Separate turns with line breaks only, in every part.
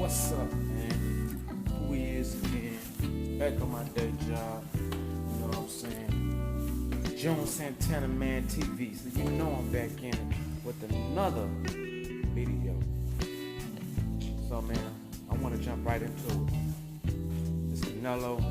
What's up, man? Who is again? Back on my day job. You know what I'm saying? June Santana Man TV. So you know I'm back in it with another video. So man, I want to jump right into it. It's Canelo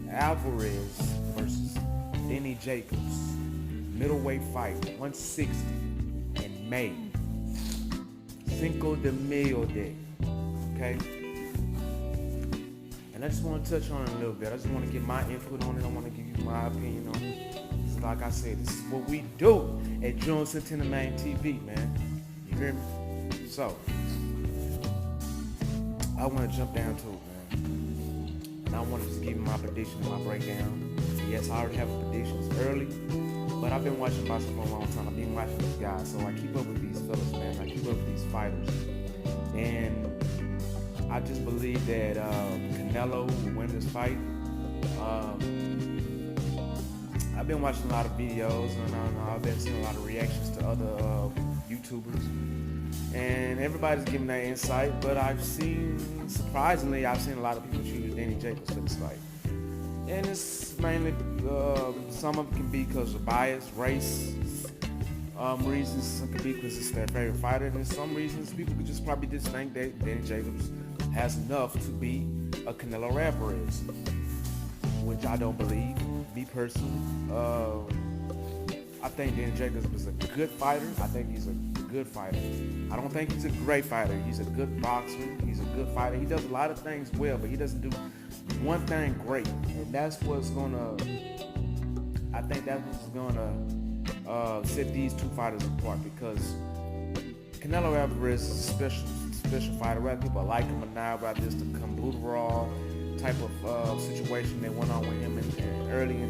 Alvarez versus Denny Jacobs. Middleweight fight, 160 in May. Cinco de Mayo Day. Okay? And I just want to touch on it a little bit. I just want to get my input on it. I want to give you my opinion on it. It's like I said, this is what we do at June Santana Man TV, man. You hear me? So, I want to jump down to it, man. And I want to just give you my prediction and my breakdown. Yes, I already have predictions early, but I've been watching boxing for a long time. I've been watching these guys, so I keep up with these fellas, man. I keep up with these fighters. And I just believe that Canelo will win this fight. I've been watching a lot of videos, and I've been seeing a lot of reactions to other YouTubers, and everybody's giving their insight. But surprisingly, I've seen a lot of people choose Danny Jacobs for this fight, and it's mainly some of it can be because of bias, race. Reasons some could be because it's their favorite fighter, and some reasons people could just probably just think that Danny Jacobs has enough to beat a Canelo Alvarez, which I don't believe. Me personally, I think Danny Jacobs is a good fighter. I think he's a good fighter. I don't think he's a great fighter. He's a good boxer. He's a good fighter. He does a lot of things well, but he doesn't do one thing great, and that's what's gonna. I think that's what's gonna set these two fighters apart, because Canelo Alvarez is a special fighter. Whether people like him or not, whether it's the blue raw type of situation that went on with him earlier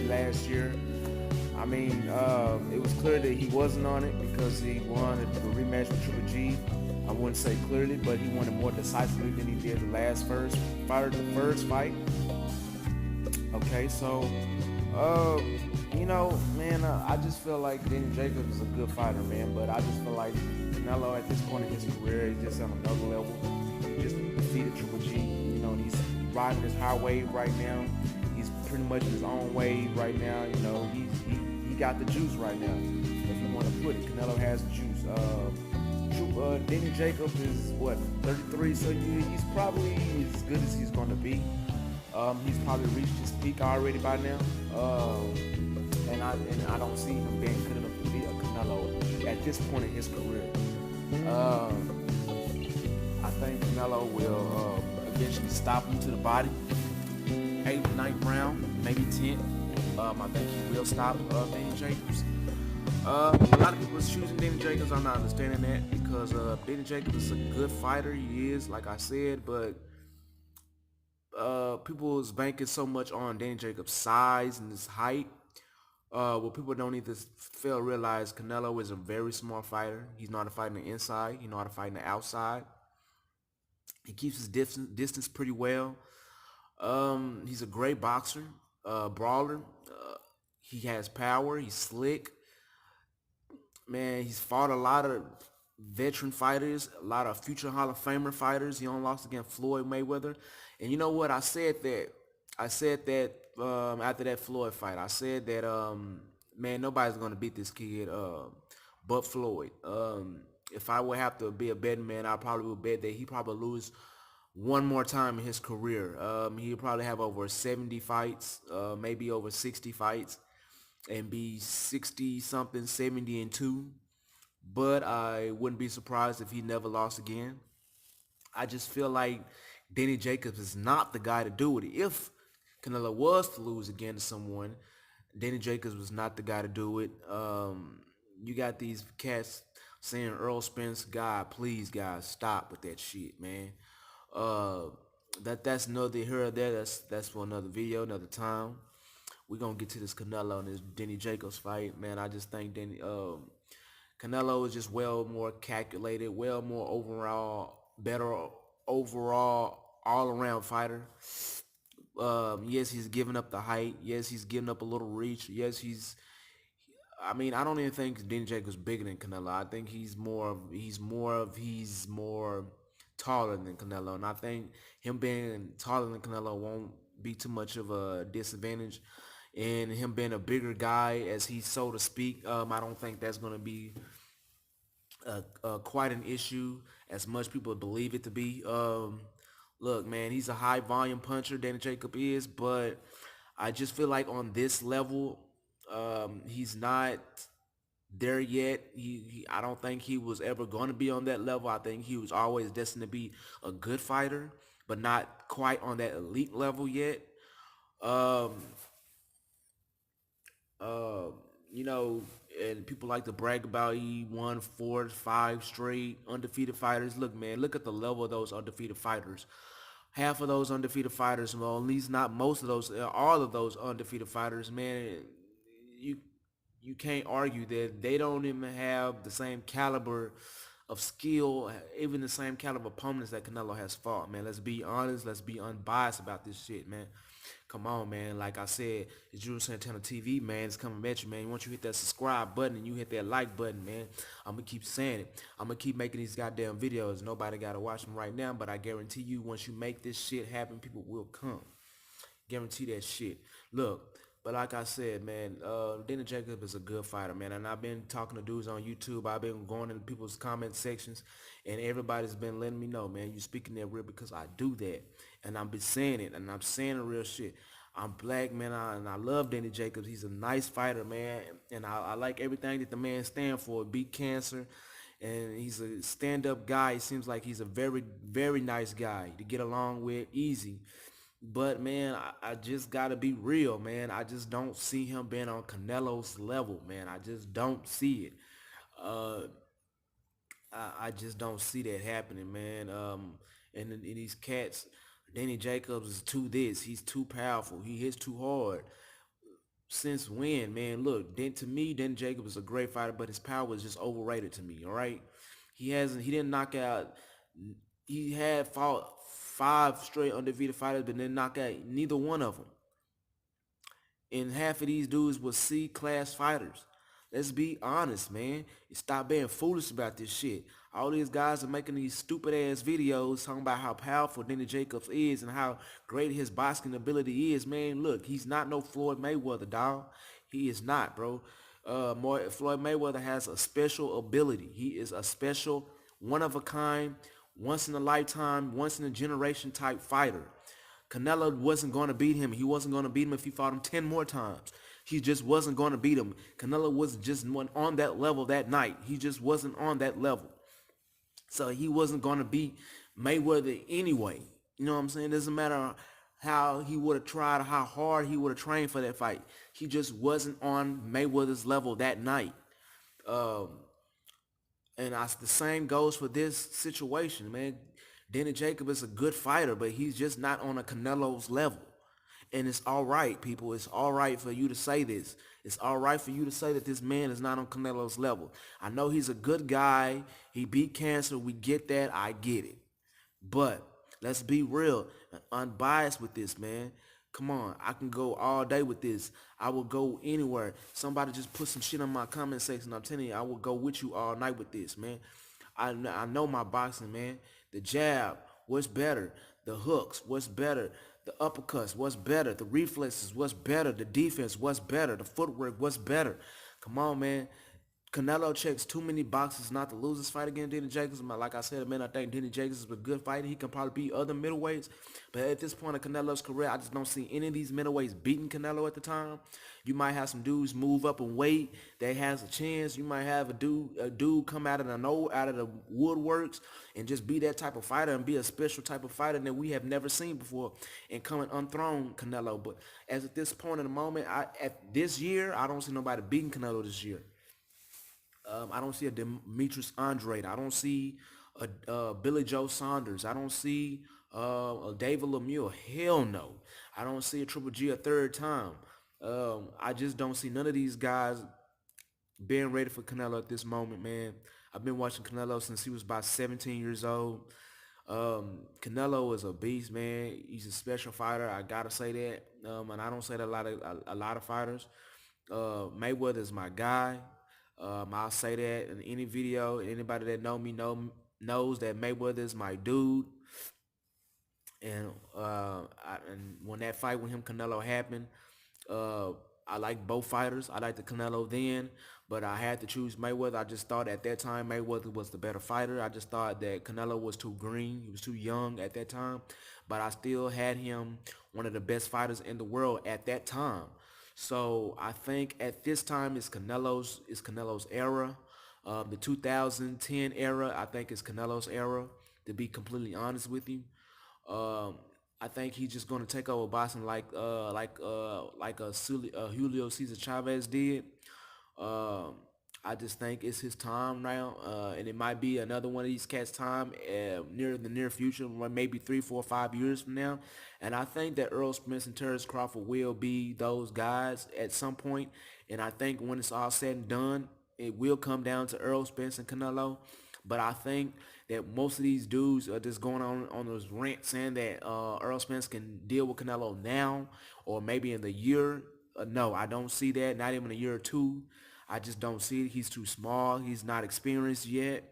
last year. I mean, it was clear that he wasn't on it because he won a rematch with Triple G. I wouldn't say clearly, but he won it more decisively than he did the first fight. Okay, so man, I just feel like Danny Jacobs is a good fighter, man. But I just feel like Canelo at this point in his career is just on another level. He just defeated Triple G. You know, he's riding his high wave right now. He's pretty much in his own wave right now. You know, he got the juice right now, if you want to put it. Canelo has the juice. Danny Jacobs is what, 33, so he's probably as good as he's going to be. He's probably reached his peak already by now. And I don't see him being good enough to beat a Canelo at this point in his career. I think Canelo will eventually stop him to the body. 8th, 9th round, maybe 10th. I think he will stop Danny Jacobs. A lot of people is choosing Danny Jacobs. I'm not understanding that because Danny Jacobs is a good fighter. He is, like I said, but people is banking so much on Danny Jacobs' size and his height. What people don't need to fail to realize, Canelo is a very smart fighter. He's not a fighter on the inside. He knows how to fight on the outside. He keeps his distance pretty well. He's a great boxer, brawler. He has power. He's slick. Man, he's fought a lot of veteran fighters, a lot of future Hall of Famer fighters. He only lost against Floyd Mayweather. And you know what? I said that after that Floyd fight. I said that man, nobody's gonna beat this kid but Floyd. If I would have to be a betting man, I probably would bet that he probably lose one more time in his career. He'll probably have over 70 fights, maybe over 60 fights, and be 60 something, 70-2. But I wouldn't be surprised if he never lost again. I just feel like Danny Jacobs is not the guy to do it. If Canelo was to lose again to someone, Danny Jacobs was not the guy to do it. You got these cats saying Earl Spence, God, please, guys, stop with that shit, man. That's another here or there. That's for another video, another time. We're gonna get to this Canelo and this Danny Jacobs fight, man. I just think Canelo is just well more calculated, well more overall, better overall, all-around fighter. Yes, he's giving up the height. Yes, he's giving up a little reach. Yes, I mean, I don't even think Danny Jacobs bigger than Canelo. I think he's more taller than Canelo, and I think him being taller than Canelo won't be too much of a disadvantage. And him being a bigger guy, as he so to speak, I don't think that's going to be quite an issue as much people believe it to be. Look, man, he's a high volume puncher, Danny Jacob is, but I just feel like on this level, he's not there yet. I don't think he was ever going to be on that level. I think he was always destined to be a good fighter, but not quite on that elite level yet. Um, uh, you know, and people like to brag about he won 4 5 straight undefeated fighters. Look, man, look at the level of those undefeated fighters. Half of those undefeated fighters, well, at least not most of those, all of those undefeated fighters, man, you you can't argue that they don't even have the same caliber of skill, even the same caliber opponents that Canelo has fought, man. Let's be honest. Let's be unbiased about this shit, man. Come on, man. Like I said, it's Drew Santana TV, man. It's coming at you, man. Once you hit that subscribe button and you hit that like button, man, I'm going to keep saying it. I'm going to keep making these goddamn videos. Nobody got to watch them right now, but I guarantee you once you make this shit happen, people will come. Guarantee that shit. Look, but like I said, man, Dana Jacob is a good fighter, man. And I've been talking to dudes on YouTube. I've been going in people's comment sections, and everybody's been letting me know, man, you speaking that real because I do that. And I've been saying it, and I'm saying the real shit. I'm black, man, and I love Danny Jacobs. He's a nice fighter, man, and I like everything that the man stands for. Beat cancer, and he's a stand-up guy. He seems like he's a very, very nice guy to get along with, easy. But man, I just gotta be real, man. I just don't see him being on Canelo's level, man. I just don't see it. Uh, I just don't see that happening, man. And these cats, Danny Jacobs is too this. He's too powerful. He hits too hard. Since when, man? Look, then to me, Danny Jacobs is a great fighter, but his power is just overrated to me. All right, he didn't knock out. He had fought 5 straight undefeated fighters, but didn't knock out neither one of them. And half of these dudes were C-class fighters. Let's be honest, man. Stop being foolish about this shit. All these guys are making these stupid ass videos talking about how powerful Danny Jacobs is and how great his boxing ability is. Man, look, he's not no Floyd Mayweather, dog. He is not, bro. Floyd Mayweather has a special ability. He is a special, one of a kind, once in a lifetime, once in a generation type fighter. Canelo wasn't going to beat him. He wasn't going to beat him if he fought him 10 more times. He just wasn't going to beat him. Canelo was just on that level that night. He just wasn't on that level. So he wasn't going to beat Mayweather anyway. You know what I'm saying? It doesn't matter how he would have tried, how hard he would have trained for that fight. He just wasn't on Mayweather's level that night. Um, the same goes for this situation, man. Danny Jacob is a good fighter, but he's just not on a Canelo's level. And it's all right, people. It's all right for you to say this. It's all right for you to say that this man is not on Canelo's level. I know he's a good guy. He beat cancer. We get that. I get it. But let's be real and unbiased with this, man. Come on, I can go all day with this. I will go anywhere. Somebody just put some shit on my comment section. I'm telling you, I will go with you all night with this, man. I know my boxing, man. The jab, what's better? The hooks, what's better? The uppercuts, what's better? The reflexes, what's better? The defense, what's better? The footwork, what's better? Come on, man. Canelo checks too many boxes not to lose this fight against Danny Jacobs. Like I said, man, I think Danny Jacobs is a good fighter. He can probably beat other middleweights. But at this point of Canelo's career, I just don't see any of these middleweights beating Canelo at the time. You might have some dudes move up in weight that has a chance. You might have a dude come out of the woodworks and just be that type of fighter and be a special type of fighter that we have never seen before and come and unthrone Canelo. But as at this point in the moment, at this year, I don't see nobody beating Canelo this year. I don't see a Demetrius Andrade. I don't see a Billy Joe Saunders. I don't see a David Lemieux. Hell no. I don't see a Triple G a third time. I just don't see none of these guys being ready for Canelo at this moment, man. I've been watching Canelo since he was about 17 years old. Canelo is a beast, man. He's a special fighter. I gotta say that. And I don't say that a lot of fighters. Mayweather is my guy. I'll say that in any video. Anybody that knows that Mayweather is my dude. And when that fight with him Canelo happened, uh, I like both fighters. I like the Canelo then, but I had to choose Mayweather. I just thought at that time Mayweather was the better fighter. I just thought that Canelo was too green. He was too young at that time, but I still had him one of the best fighters in the world at that time. So I think at this time it's Canelo's era. The 2010 era, I think, is Canelo's era. To be completely honest with you, um, I think he's just gonna take over boxing like Julio Cesar Chavez did. Um, I just think it's his time now, and it might be another one of these cats' time near the near future, maybe 3, 4, 5 years from now. And I think that Earl Spence and Terrence Crawford will be those guys at some point. And I think when it's all said and done, it will come down to Earl Spence and Canelo. But I think that most of these dudes are just going on those rants saying that Earl Spence can deal with Canelo now or maybe in the year. No, I don't see that. Not even a year or two. I just don't see it. He's too small. He's not experienced yet.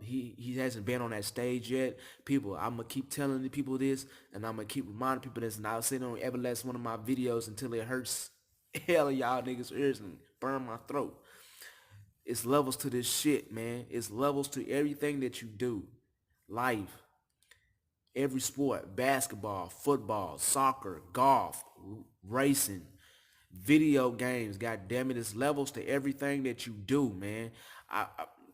He hasn't been on that stage yet. People, I'm gonna keep telling the people this, and I'm gonna keep reminding people this, and I'll say it on every last one of my videos until it hurts hell of y'all niggas' ears and burn my throat. It's levels to this shit, man. It's levels to everything that you do. Life, every sport, basketball, football, soccer, golf, racing, video games. God damn it, it's levels to everything that you do, man.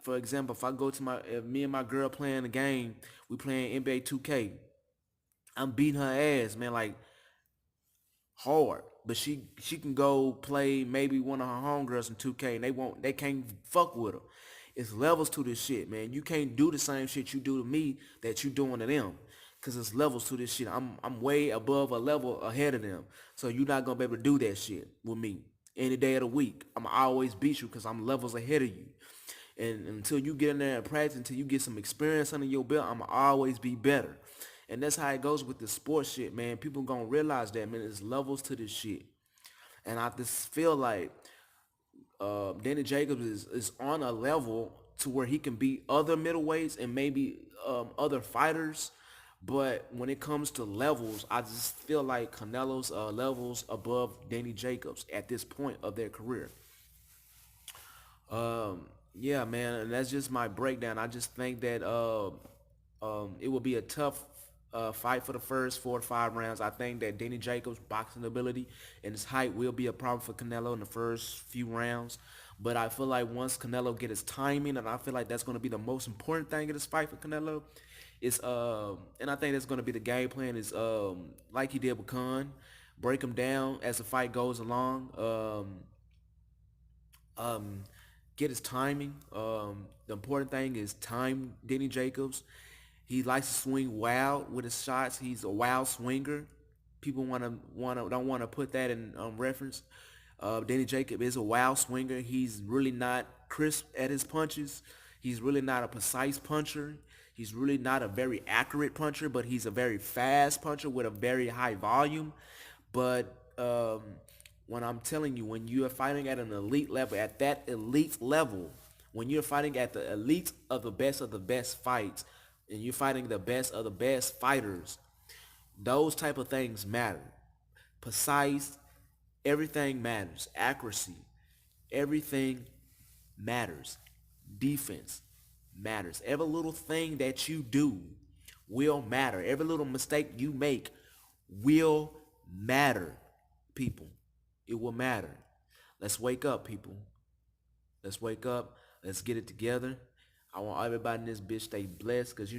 For example, if I go to if me and my girl playing a game, we playing NBA 2K. I'm beating her ass, man. Like hard. But she can go play maybe one of her homegirls in 2K and they can't fuck with her. It's levels to this shit, man. You can't do the same shit you do to me that you doing to them. Cause it's levels to this shit. I'm way above a level ahead of them. So you're not gonna be able to do that shit with me any day of the week. I'm always beat you because I'm levels ahead of you. And until you get in there and practice, until you get some experience under your belt, I'ma always be better. And that's how it goes with the sports shit, man. People gonna realize that, man. There's levels to this shit. And I just feel like Danny Jacobs is on a level to where he can beat other middleweights and maybe other fighters. But when it comes to levels, I just feel like Canelo's levels above Danny Jacobs at this point of their career. Yeah, man, and that's just my breakdown. I just think that it will be a tough fight for the first 4 to 5 rounds. I think that Danny Jacobs' boxing ability and his height will be a problem for Canelo in the first few rounds. But I feel like once Canelo get his timing, and I feel like that's going to be the most important thing in this fight for Canelo, is and I think that's going to be the game plan is like he did with Khan, break him down as the fight goes along. Um, get his timing. The important thing is time Denny Jacobs. He likes to swing wild with his shots. He's a wild swinger. People don't want to put that in reference. Danny Jacob is a wild swinger. He's really not crisp at his punches. He's really not a precise puncher. He's really not a very accurate puncher, but he's a very fast puncher with a very high volume. But when I'm telling you, when you are fighting at an elite level, at that elite level, when you're fighting at the elite of the best fights, and you're fighting the best of the best fighters, those type of things matter. Precise, everything matters. Accuracy, everything matters. Defense matters. Every little thing that you do will matter. Every little mistake you make will matter, people. It will matter. Let's wake up, people. Let's wake up. Let's get it together. I want everybody in this bitch stay blessed because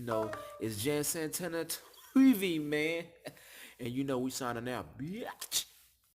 it's Jan Santana TV, man. And we signing out, bitch.